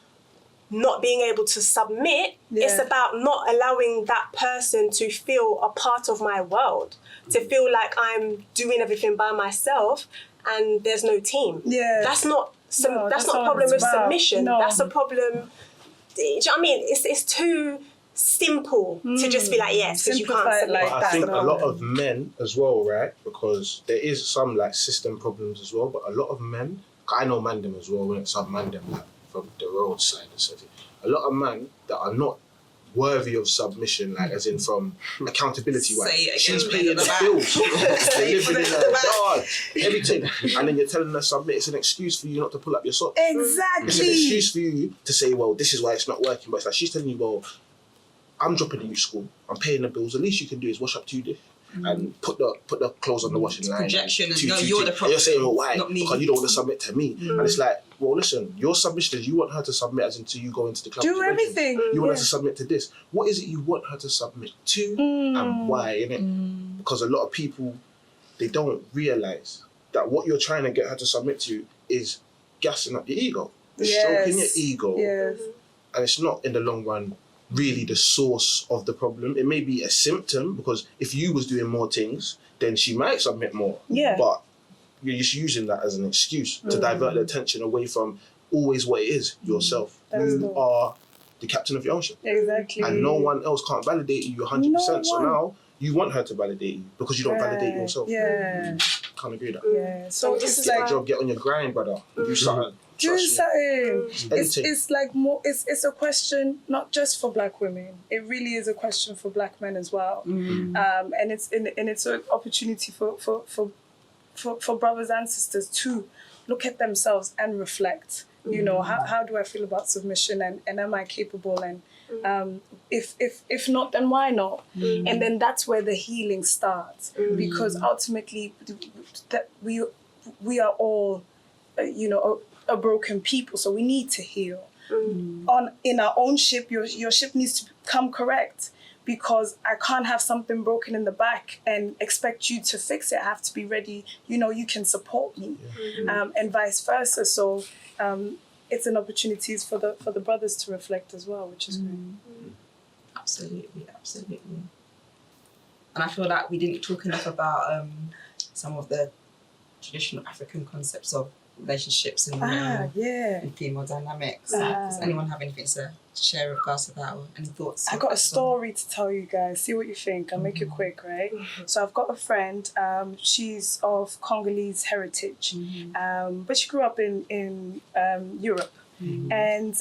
not being able to submit. It's Yeah. about not allowing that person to feel a part of my world, to feel like I'm doing everything by myself and there's no team. Yes. That's not No, that's that's not a not problem what with it's about. submission. No. That's a problem. Do you know what I mean? It's too simple to just be like, yes, because you can't Simplify it submit. like But I that, think no. a lot of men as well, right? Because there is some like system problems as well, but a lot of men, I know man them as well, when it's some man them like from the roadside and stuff. A lot of men that are not worthy of submission, like as in from accountability wise. Say it again, She's bring paying it the back. bills, Say they're it for living in the a back. yard, everything. And then you're telling her submit, it's an excuse for you not to pull up your socks. Exactly. It's an excuse for you to say, well, this is why it's not working. But it's like she's telling you, well, I'm dropping you to school, I'm paying the bills. The least you can do is wash up 2 dishes and put the clothes on the washing line. Projection and Two, no, two, you're two. the And problem, you're saying, well, why? not me. Because you don't want to submit to me. And it's like, well, listen, your submission is you want her to submit as into you go into the club. Do everything. You want her to submit to this. What is it you want her to submit to and why, innit? Because a lot of people, they don't realise that what you're trying to get her to submit to is gassing up your ego. Stroking your ego. Yes. And it's not in the long run really the source of the problem. It may be a symptom because if you was doing more things, then she might submit more. Yeah. But you're just using that as an excuse to divert the attention away from always what it is, yourself. That's You dope. are the captain of your own ship. Exactly. And no one else can't validate you 100%. No So one. now you want her to validate you because you don't validate yourself. Yeah. Can't agree with that. Yeah. So this it's is Get like a job, get on your grind, brother. Do something. do Trust me. something. Anything. It's like more. It's a question not just for Black women. It really is a question for Black men as well. And it's an opportunity for brothers and sisters to look at themselves and reflect. You know, how do I feel about submission and am I capable? And if not, then why not? And then that's where the healing starts, because ultimately that we are all a broken people, so we need to heal. In our own ship, your ship needs to come correct, because I can't have something broken in the back and expect you to fix it. I have to be ready. You can support me, and vice versa. So it's an opportunity for the brothers to reflect as well, which is great. Absolutely. And I feel like we didn't talk enough about some of the traditional African concepts of relationships and and female dynamics. Does anyone have anything to share with us about, or any thoughts? I got a story to tell you guys. See what you think. I'll make it quick, right? So I've got a friend. She's of Congolese heritage, but she grew up in Europe, and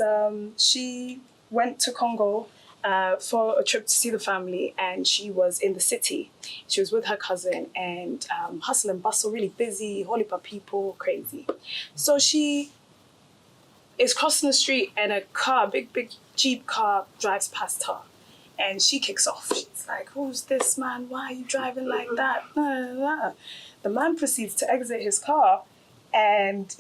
she went to Congo for a trip to see the family, and she was in the city. She was with her cousin, and hustle and bustle, really busy, whole heap of people, crazy. So she is crossing the street, and a car, big Jeep car, drives past her, and she kicks off. She's like, "Who's this man? Why are you driving like that?" The man proceeds to exit his car, and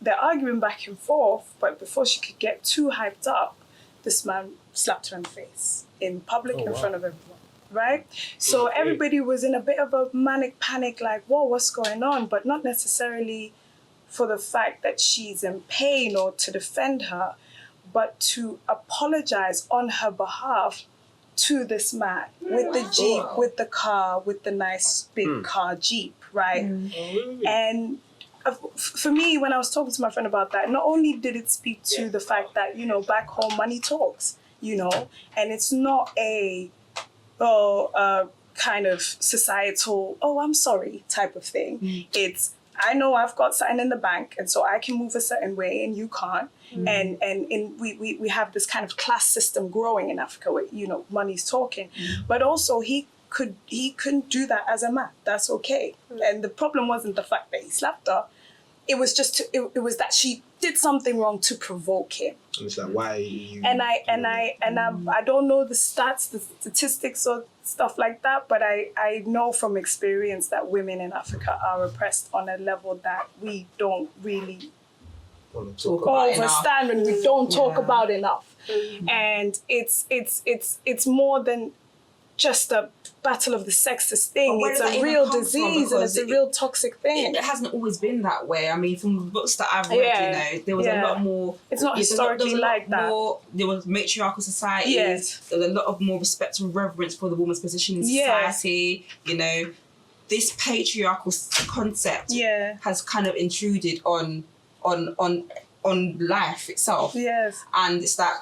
they're arguing back and forth, but before she could get too hyped up, this man slapped her in the face in public in front of everyone, right? So everybody was in a bit of a manic panic, like, whoa, what's going on? But not necessarily for the fact that she's in pain or to defend her, but to apologize on her behalf to this man with the Jeep, with the car, with the nice big car Jeep, right? And for me, when I was talking to my friend about that, not only did it speak to the fact that, you know, back home money talks, you know, and it's not a kind of societal, oh, I'm sorry type of thing. It's, I know I've got something in the bank, and so I can move a certain way and you can't. And we have this kind of class system growing in Africa where, you know, money's talking. But also he couldn't do that as a man. That's okay. And the problem wasn't the fact that he slapped her. It was just it was that she did something wrong to provoke him. And it's like, why you... And I don't know the stats, the statistics or stuff like that, but I know from experience that women in Africa are oppressed on a level that we don't really understand, and we don't talk about enough. And it's more than just a battle of the sexes thing. It's a real disease, and it's a real toxic thing. It hasn't always been that way. I mean, from the books that I've read, you know, there was a lot more... It's not historically like that. There was matriarchal societies. Yes. There was a lot of more respect and reverence for the woman's position in society. You know, this patriarchal concept has kind of intruded on life itself. Yes. And it's like,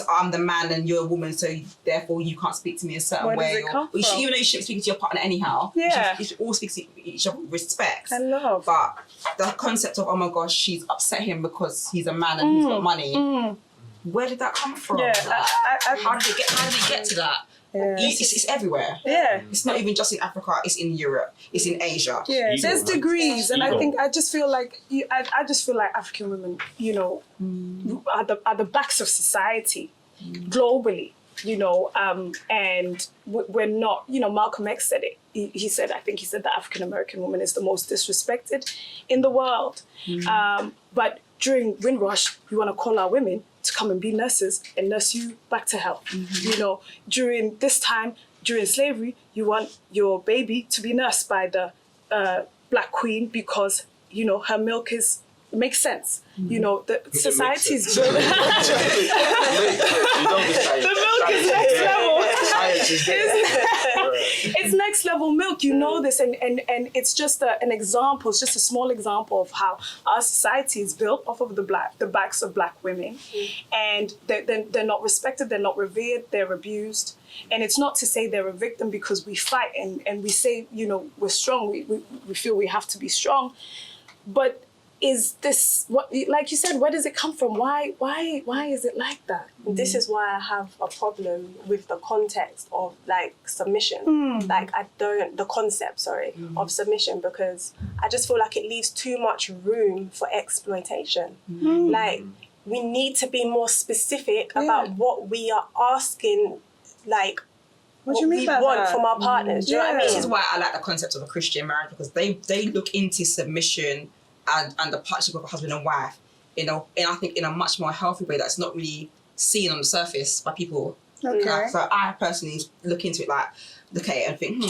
I'm the man and you're a woman, so therefore you can't speak to me a certain way. Where does it come from? Even though you shouldn't speak to your partner anyhow, you should all speak to each other with respect. I love. But the concept of, oh my gosh, she's upset him because he's a man and he's got money. Where did that come from? Yeah, how did it get to that? Yeah. It's everywhere. Yeah. It's not even just in Africa, it's in Europe, it's in Asia. Yeah, Ego, there's degrees, and Ego. I just feel like African women, you know, are the backs of society globally, you know, and we're not, you know, Malcolm X said it. He said the African American woman is the most disrespected in the world. But during Windrush, we want to call our women to come and be nurses and nurse you back to health. You know, during this time, during slavery, you want your baby to be nursed by the black queen because, you know, her milk makes sense. You know, the society's built. The milk is next level. It's next level milk, you know this, and it's just an example. It's just a small example of how our society is built off of the backs of black women, and they're not respected, they're not revered, they're abused. And it's not to say they're a victim because we fight and we say, you know, we're strong. We feel we have to be strong, but is this what, like you said, where does it come from? Why is it like that? This is why I have a problem with the context of like submission. Like the concept of submission, because I just feel like it leaves too much room for exploitation. Like we need to be more specific about what we are asking, like what do you mean we by want that? from our partners. Do you know what I mean? This is why I like the concept of a Christian marriage, because they look into submission and the partnership of a husband and wife, you know, and I think in a much more healthy way that's not really seen on the surface by people. Okay. Like, so I personally look into it, like, look at it and think,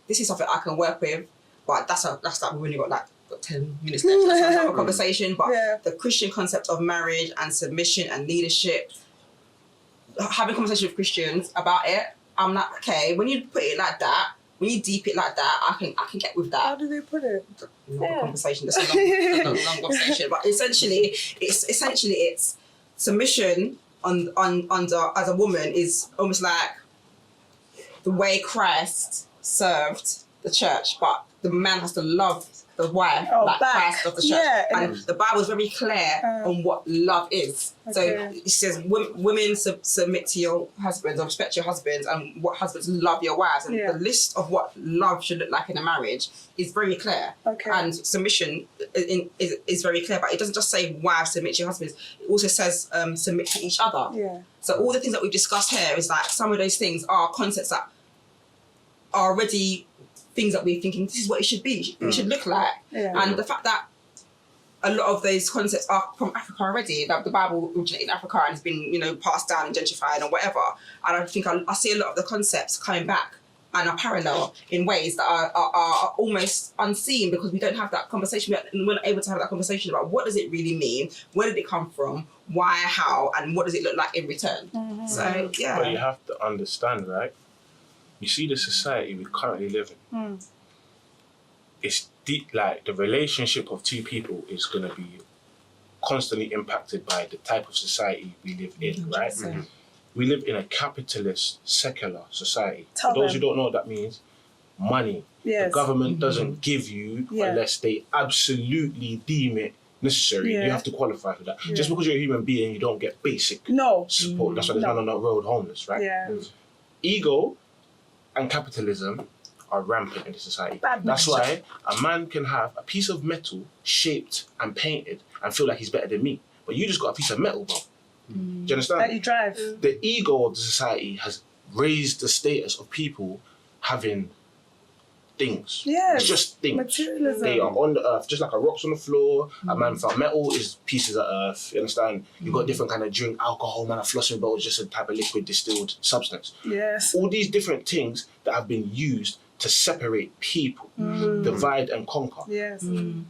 this is something I can work with, but that's like we've only got 10 minutes left. That's another conversation. But the Christian concept of marriage and submission and leadership, having conversations with Christians about it, I'm like, okay, when you put it like that, when you deep it like that, I can get with How that. do they put it? Long conversation. That's a long conversation. But essentially, it's submission under as a woman is almost like the way Christ served the church, but the man has to love the wife like Christ of the church. Yeah, and the Bible is very clear on what love is. So it says women submit to your husbands or respect your husbands, and what husbands love your wives. And the list of what love should look like in a marriage is very clear. And submission is very clear, but it doesn't just say wives submit to your husbands. It also says submit to each other. So all the things that we've discussed here is like some of those things are concepts that are already things that we're thinking, this is what it should be, it should look like. And the fact that a lot of those concepts are from Africa already, like the Bible originated in Africa and has been, passed down and gentrified or whatever. And I think I see a lot of the concepts coming back and are parallel in ways that are almost unseen because we don't have that conversation. We're not able to have that conversation about what does it really mean, where did it come from, why, how, and what does it look like in return. So, yeah. But you have to understand, right? You see the society we currently live in. It's deep, like the relationship of two people is going to be constantly impacted by the type of society we live in, right? We live in a capitalist, secular society. For those who don't know what that means, money. The government doesn't give you unless they absolutely deem it necessary. You have to qualify for that. Just because you're a human being, you don't get basic support. That's why there's man on the road homeless, right? Ego and capitalism are rampant in the society. That's why a man can have a piece of metal shaped and painted and feel like he's better than me. But you just got a piece of metal, bro. Do you understand? That you drive. The ego of the society has raised the status of people having things. It's just things. Materialism. They are on the earth, just like a rock's on the floor. A man found metal is pieces of earth. You understand? You've got different kind of drink, alcohol, man, a flossing bowl is just a type of liquid distilled substance. All these different things that have been used to separate people, divide and conquer.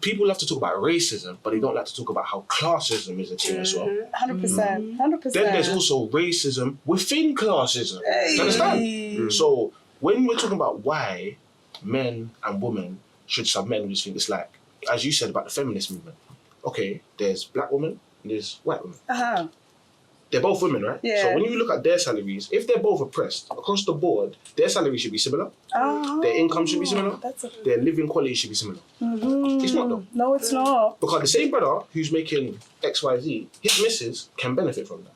People love to talk about racism, but they don't like to talk about how classism is a thing as well. 100%. 100%. Then there's also racism within classism. You understand? So when we're talking about why men and women should submit to this thing, it's like, as you said about the feminist movement. Okay, there's black women and there's white women. They're both women, right? So when you look at their salaries, if they're both oppressed across the board, their salary should be similar. Their income should be similar. Their living quality should be similar. It's not though. No, it's not. Because the same brother who's making XYZ, his missus can benefit from that.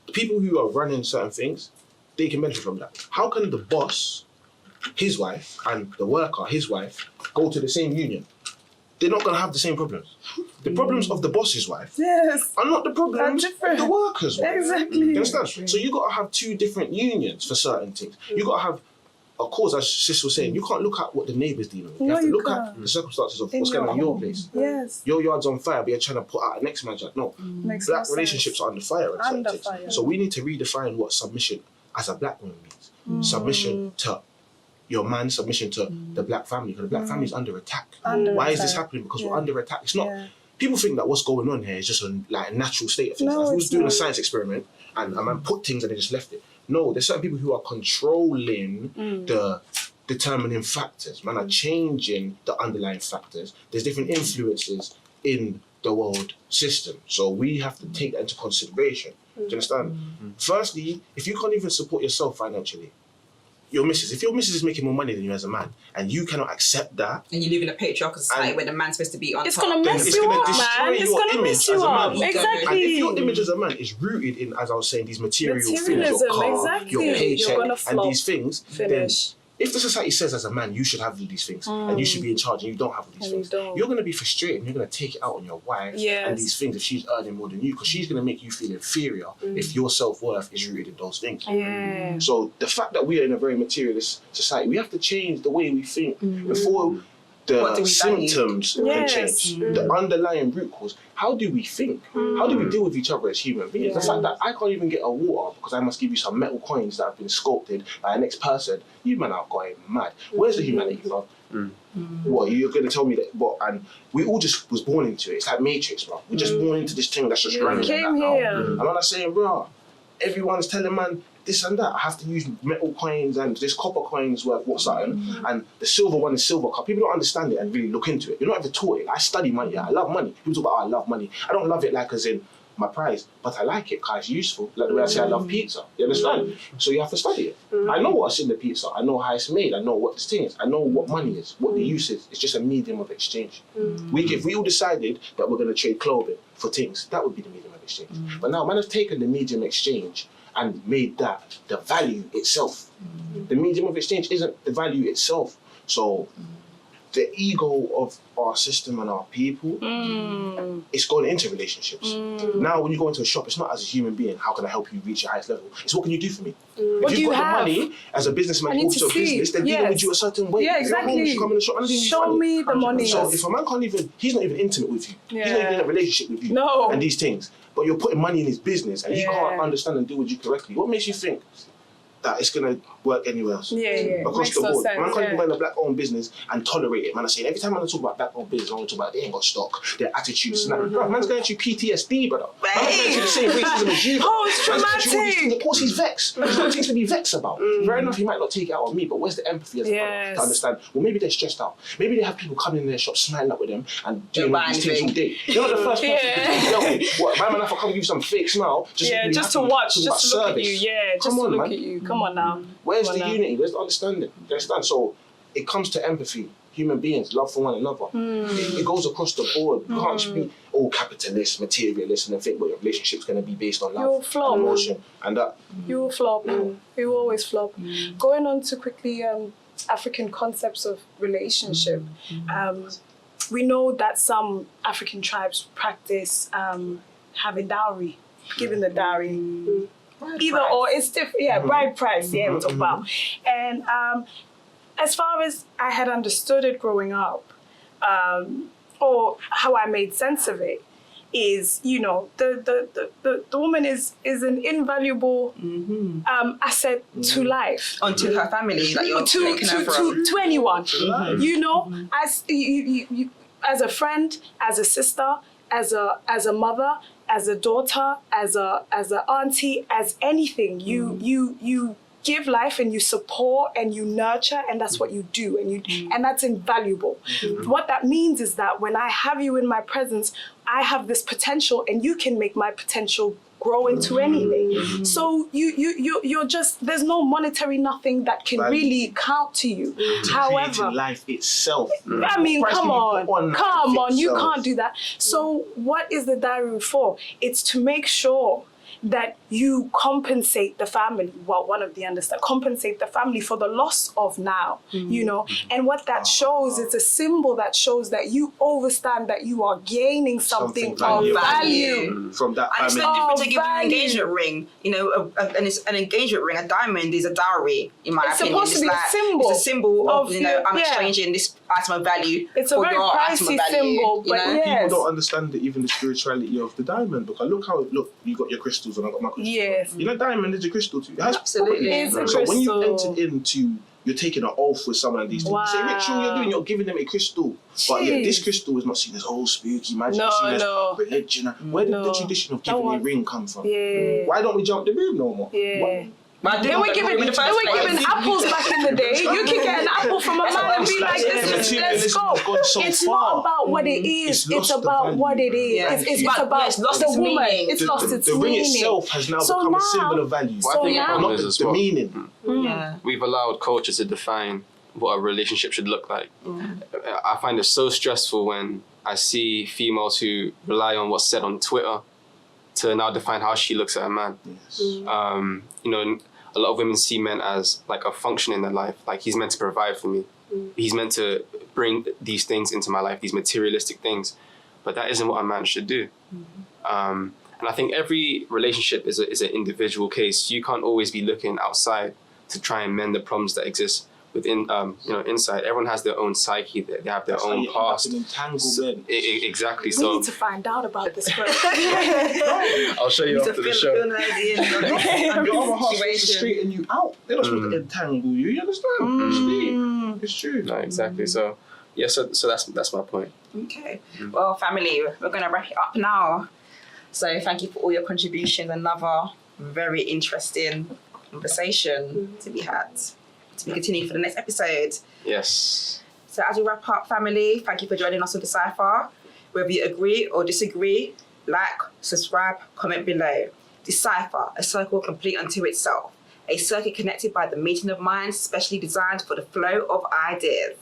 The people who are running certain things, they can benefit from that. How can the boss, his wife, and the worker, his wife, go to the same union? They're not going to have the same problems. The problems of the boss's wife are not the problems of the worker's wife. Exactly. You understand? So you got to have two different unions for certain things. You got to have a cause, as Sis was saying. You can't look at what the neighbour's dealing with. You have to look at the circumstances of what's going on in your place. Your yard's on fire, but you're trying to put out a next man's yard. No. Black relationships are under fire. So we need to redefine what submission as a black woman means. Submission to your man, submission to the black family, because the black family is under attack. Why is this happening? Because we're under attack. It's not. People think that what's going on here is just a natural state of things. If we was doing a science experiment and a man put things and they just left it. No, there's certain people who are controlling the determining factors. Man are changing the underlying factors. There's different influences in the world system. So we have to take that into consideration. Do you understand? Firstly, if you can't even support yourself financially, your missus, if your missus is making more money than you as a man, and you cannot accept that, and you live in a patriarchal society where the man's supposed to be on it's top, gonna mess you up, man. It's gonna mess you up. Exactly. And if your image as a man is rooted in, as I was saying, these material things, your car, your paycheck, and these things, then if the society says as a man you should have these things and you should be in charge and you don't have these things, you're going to be frustrated and you're going to take it out on your wife and these things if she's earning more than you, because she's going to make you feel inferior if your self-worth is rooted in those things. So the fact that we are in a very materialist society, we have to change the way we think before the symptoms can change. The underlying root cause. How do we think? How do we deal with each other as human beings? The fact that I can't even get a water because I must give you some metal coins that have been sculpted by the next person, you man are going mad. Where's the humanity, bro? What, you're going to tell me that? What? And we all just was born into it. It's like Matrix, bro. We're just born into this thing that's just running like that now. And I'm not saying, bro, everyone's telling man, this and that. I have to use metal coins and this copper coins worth what something, and the silver one is silver. Cause people don't understand it and really look into it. You're not ever taught it. I study money. I love money. People talk about, I love money. I don't love it like as in my prize, but I like it because it's useful. Like the way I say I love pizza. You understand? So you have to study it. I know what's in the pizza. I know how it's made. I know what this thing is. I know what money is, what the use is. It's just a medium of exchange. If we all decided that we're going to trade clothing for things, that would be the medium of exchange. But now man has taken the medium exchange and made that the value itself. The medium of exchange isn't the value itself. So the ego of our system and our people, it's going into relationships. Now, when you go into a shop, it's not as a human being, how can I help you reach your highest level? It's what can you do for me? If you've got the money, as a businessman, you also a business, they're dealing with you a certain way. Yeah, exactly. You come in the shop, Show me the money. So if a man can't even, he's not even intimate with you. He's not even in a relationship with you. No. And these things. But you're putting money in his business and he can't understand and deal with you correctly. What makes you think that it's going to work anywhere else? Across Makes the no board. sense, Man can't even run a black-owned business and tolerate it. Man, I say every time I talk about black-owned business, I want to talk about they ain't got stock, their attitudes. Bro, man's going through PTSD, brother. Man's going through the same racism as you. Post-traumatic. Of course he's vexed. There's no things to be vexed about. Fair enough, he might not take it out on me, but where's the empathy as a brother to understand? Well, maybe they're stressed out. Maybe they have people coming in their shop, smiling up with them and doing all these things all day. You're not the first person to tell what, my man, if I come give you some fake smile, just to watch, just to look at you. Just to look at you. Come on now. Where's the unity? Where's the understanding? You understand? So it comes to empathy, human beings, love for one another. It goes across the board. You can't just be all capitalist, materialist, and then think, well, your relationship's going to be based on You'll love, flop. emotion, and that. You will flop. You will always flop. Going on to quickly African concepts of relationship. We know that some African tribes practice having dowry, giving the dowry. Either or, it's different. Bride price, we talk about. And as far as I had understood it growing up, or how I made sense of it, is, you know, the woman is an invaluable asset to life. Onto her family, like you're taking her from. To anyone. You know, as you as a friend, as a sister, as a mother, as a daughter, as a auntie, as anything, you give life and you support and you nurture, and that's what you do, and that's invaluable. What that means is that when I have you in my presence, I have this potential, and you can make my potential grow into anything. So you're just, there's no monetary nothing that can really count to you. However, life itself. I mean, come on, you itself. can't do that. So what is the diary for? It's to make sure that you compensate the family. Well, compensate the family for the loss of now, you know. And what that shows, it's a symbol that shows that you understand that you are gaining something of value from that And it's family. no different to give an engagement ring. You know, and it's an engagement ring. A diamond is a dowry, in my It's opinion. supposed to be a symbol. It's a symbol of, you know, I'm yeah. exchanging this item of value It's a for very your item of pricey value. symbol, You but know? yeah. People don't understand even the spirituality of the diamond, because look how you got your crystals and I got my crystals. Yes. You know, diamond is a crystal too. It has Absolutely. properties. It's a So when you crystal. entered into, you're taking an oath with someone and these things. Wow. It's a ritual you're doing, you're giving them a crystal. But yet this Jeez. crystal is not seen as spooky magic, No, it's seen as no. religion. Where did the No. tradition of That giving a one- ring come from? Yeah. Why don't we jump the room no more? Yeah. But I They didn't were want giving to in the first place. apples back in the day. You can get an apple from a That's man what and be I'm like, saying. let's Materialism go. has gone so It's far. not about what it is. It's lost It's the about value. what it is. Yeah. It's But about it's lost the its woman. meaning. It's lost its The ring meaning. itself has now So become a now- symbol of value. Well, I think So the problem Not is as the well, meaning. Yeah. we've allowed culture to define what a relationship should look like. I find it so stressful when I see females who rely on what's said on Twitter to now define how she looks at a man. Yes. You know, a lot of women see men as like a function in their life. Like, he's meant to provide for me. He's meant to bring these things into my life, these materialistic things. But that isn't what a man should do. And I think every relationship is an individual case. You can't always be looking outside to try and mend the problems that exist within, inside. Everyone has their own psyche. They have their own past. Entanglement. Exactly. We So need to find out about this first. I'll show you To after the feel show. Your other half supposed to straighten you out. They're not supposed to entangle you. You understand? It's true. No, exactly. So yeah. So that's my point. Okay. Well, family, we're going to wrap it up now. So thank you for all your contributions. Another very interesting, conversation to be had, to be continued for the next episode. Yes. So as we wrap up, family, thank you for joining us on the Cipher. Whether you agree or disagree, like, subscribe, comment below. The Cipher, a circle complete unto itself. A circuit connected by the meeting of minds, specially designed for the flow of ideas.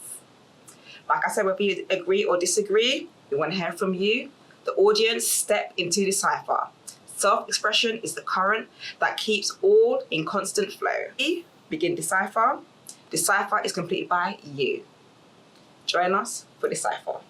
Like I said, whether you agree or disagree, we want to hear from you. The audience, step into the Cipher. Self-expression is the current that keeps all in constant flow. Begin the Cipher. The Cipher is completed by you. Join us for the Cipher.